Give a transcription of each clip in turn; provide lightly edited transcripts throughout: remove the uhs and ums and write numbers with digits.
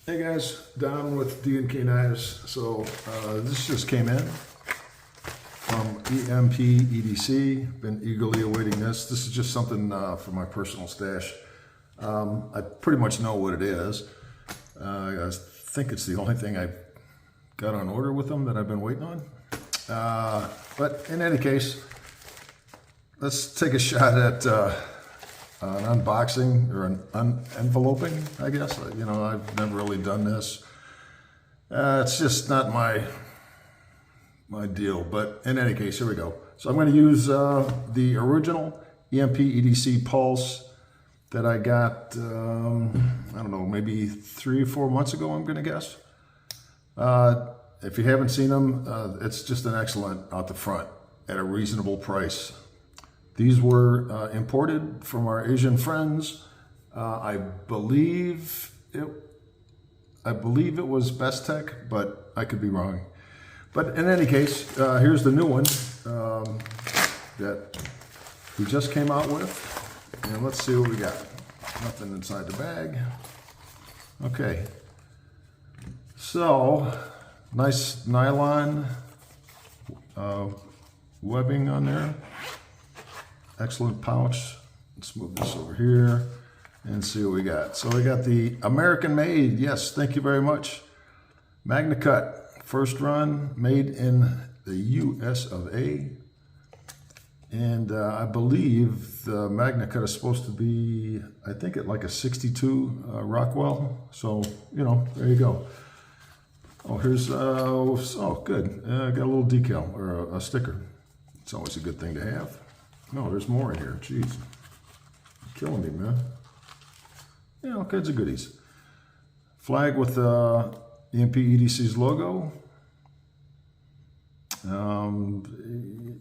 Hey guys, Don with D&K Knives. So this just came in from EMP EDC. Been eagerly awaiting this. This is just something for my personal stash. I pretty much know what it is. I think it's the only thing I got on order with them that I've been waiting on. But in any case, let's take a shot at an unboxing or an enveloping, I guess. You know, I've never really done this. It's just not my deal. But in any case, here we go. So I'm going to use the original EMP EDC Pulse that I got, I don't know, maybe 3 or 4 months ago, I'm going to guess. If you haven't seen them, it's just an excellent out the front at a reasonable price. These were imported from our Asian friends. I believe it was Bestech, but I could be wrong. But in any case, here's the new one that we just came out with. And let's see what we got. Nothing inside the bag. Okay. So, nice nylon webbing on there. Excellent pouch. Let's move this over here and see what we got. So we got the American made. Yes, thank you very much. MagnaCut. First run, made in the US of A. And I believe the MagnaCut is supposed to be, I think, at like a 62 Rockwell. So, you know, there you go. Oh, here's, oh, good. Got a little decal or a sticker. It's always a good thing to have. No, there's more in here. Jeez. You're killing me, man. Yeah, all kinds of goodies. Flag with EMP EDC's logo.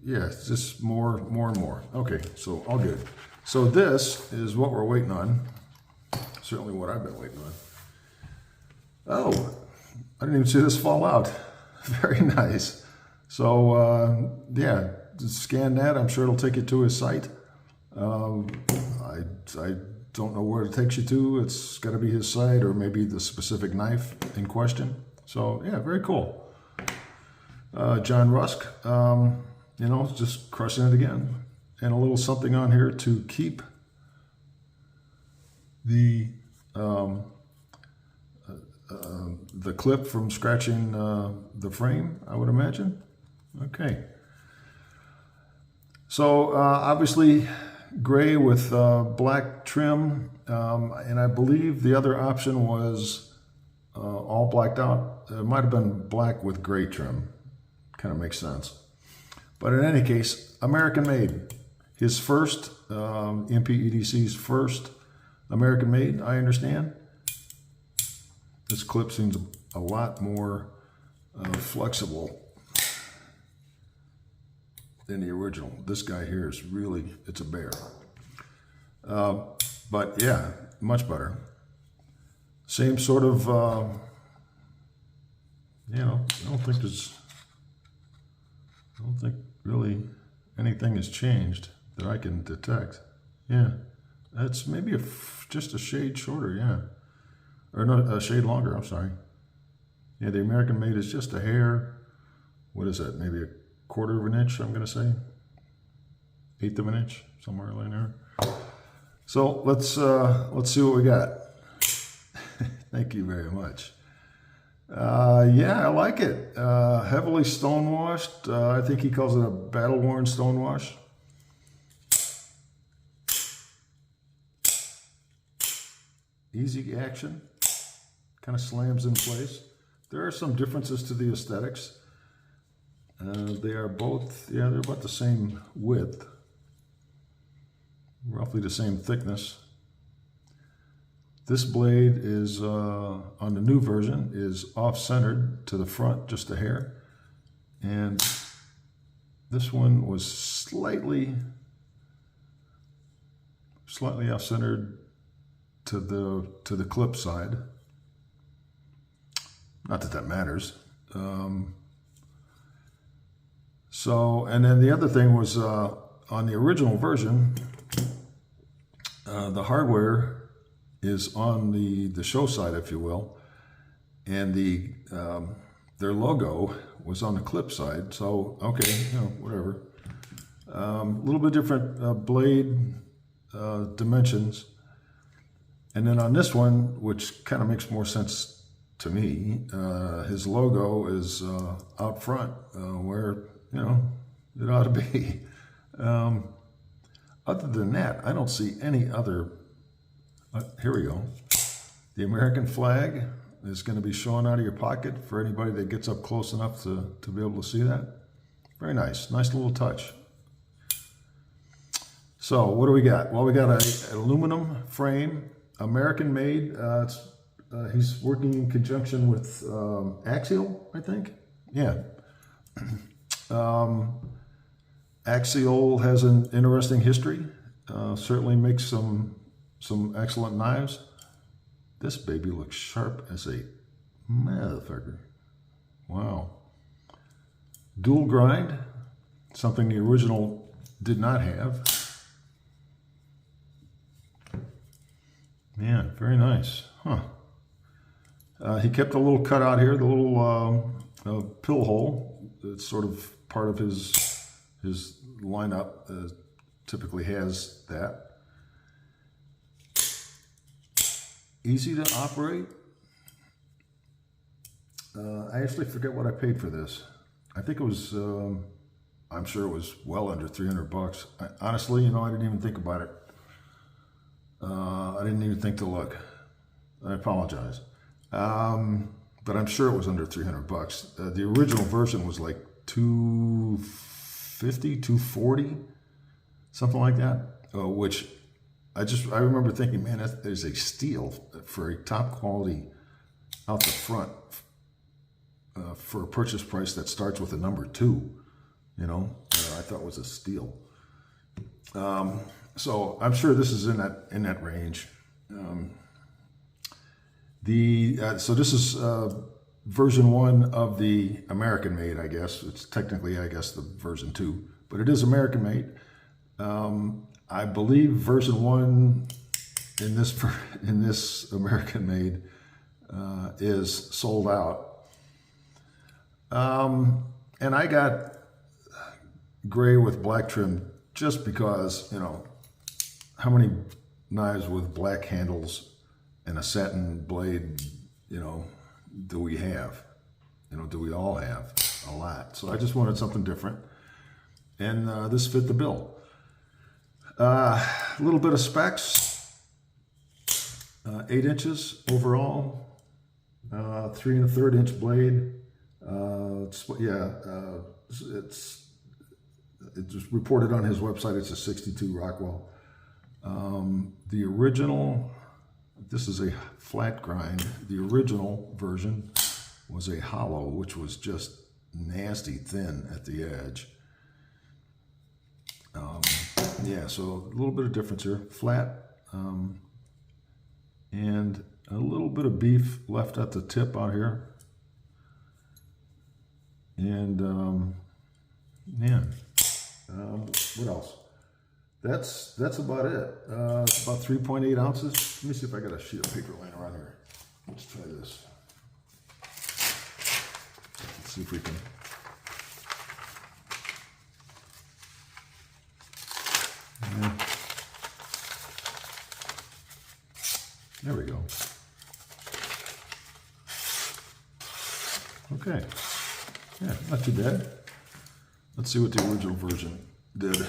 Yeah, it's just more and more. Okay, so all good. So this is what we're waiting on. Certainly what I've been waiting on. Oh, I didn't even see this fall out. Very nice. So, yeah, scan that. I'm sure it'll take you to his site. I don't know where it takes you to. It's got to be his site or maybe the specific knife in question. So, yeah, very cool. John Rusk, you know, just crushing it again. And a little something on here to keep the clip from scratching the frame, I would imagine. Okay. So obviously gray with black trim, and I believe the other option was all blacked out. It might have been black with gray trim. Kind of makes sense. But in any case, American made. His first, EMP EDC's first American made, I understand. This clip seems a lot more flexible than the original. This guy here is really, it's a bear. But yeah, much better. Same sort of, you know, I don't think really anything has changed that I can detect. Yeah, that's maybe just a shade shorter, yeah. Or no, a shade longer, I'm sorry. Yeah, the American made is just a hair. What is that, maybe a 1/4 of an inch, I'm gonna say. 1/8 of an inch, somewhere in there. So let's see what we got. Thank you very much. Yeah, I like it. Heavily stonewashed. I think he calls it a battle-worn stonewash. Easy action. Kind of slams in place. There are some differences to the aesthetics. They are both, yeah, they're about the same width. Roughly the same thickness. This blade is, on the new version, is off-centered to the front, just a hair. And this one was slightly off-centered to the clip side. Not that that matters. So, and then the other thing was, on the original version, the hardware is on the show side, if you will, and their logo was on the clip side. So okay, whatever. A little bit different blade dimensions, and then on this one, which kind of makes more sense to me, his logo is out front where it ought to be. Other than that, I don't see any other. Here we go. The American flag is going to be showing out of your pocket for anybody that gets up close enough to be able to see that. Very nice. Nice little touch. So what do we got? Well, we got an aluminum frame, American made. He's working in conjunction with Axial, I think. Yeah. Axial has an interesting history. Certainly makes some excellent knives. This baby looks sharp as a motherfucker. Wow. Dual grind, something the original did not have. Yeah, very nice. Huh. He kept a little cutout here, the little pill hole. It's sort of part of his lineup. Typically has that. Easy to operate. I actually forget what I paid for this. I think it was, I'm sure it was well under $300. Honestly, I didn't even think about it. I didn't even think to look. I apologize. But I'm sure it was under $300. The original version was like $250, $240, something like that, which I remember thinking, man, that is a steal for a top quality out the front for a purchase price that starts with a number 2. I thought was a steal. So I'm sure this is in that range. So this is version 1 of the American made, I guess. It's technically, I guess, the version 2, but it is American made. I believe version 1 in this American made is sold out. And I got gray with black trim just because, how many knives with black handles and a satin blade, do we have? Do we all have? A lot. So I just wanted something different. And this fit the bill. A little bit of specs. 8 inches overall. 3 1/3 inch blade. It's just reported on his website. It's a 62 Rockwell. The original, this is a flat grind. The original version was a hollow, which was just nasty thin at the edge. So a little bit of difference here. Flat, and a little bit of beef left at the tip out here. And what else? That's about it. It's about 3.8 ounces. Let me see if I got a sheet of paper laying around here. Let's try this. Let's see if we can. Yeah. There we go. Okay. Yeah, not too bad. Let's see what the original version did.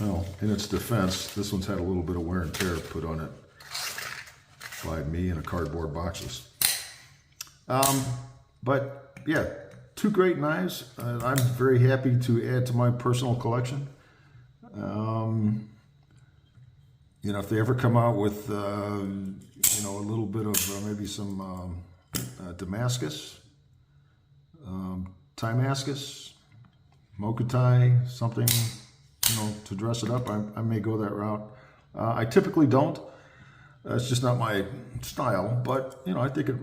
Well, in its defense, this one's had a little bit of wear and tear put on it by me in a cardboard boxes. But yeah, 2 great knives. I'm very happy to add to my personal collection. If they ever come out with, a little bit of maybe some Damascus, Timascus, Mokutai, something, to dress it up, I may go that route. I typically don't. It's just not my style, but you know, I think it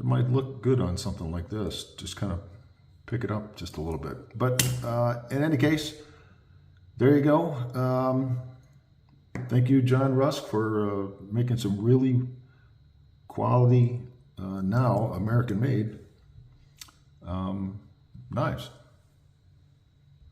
might look good on something like this. Just kind of pick it up just a little bit. But in any case, there you go. Thank you, John Rusk, for making some really quality, now American-made knives.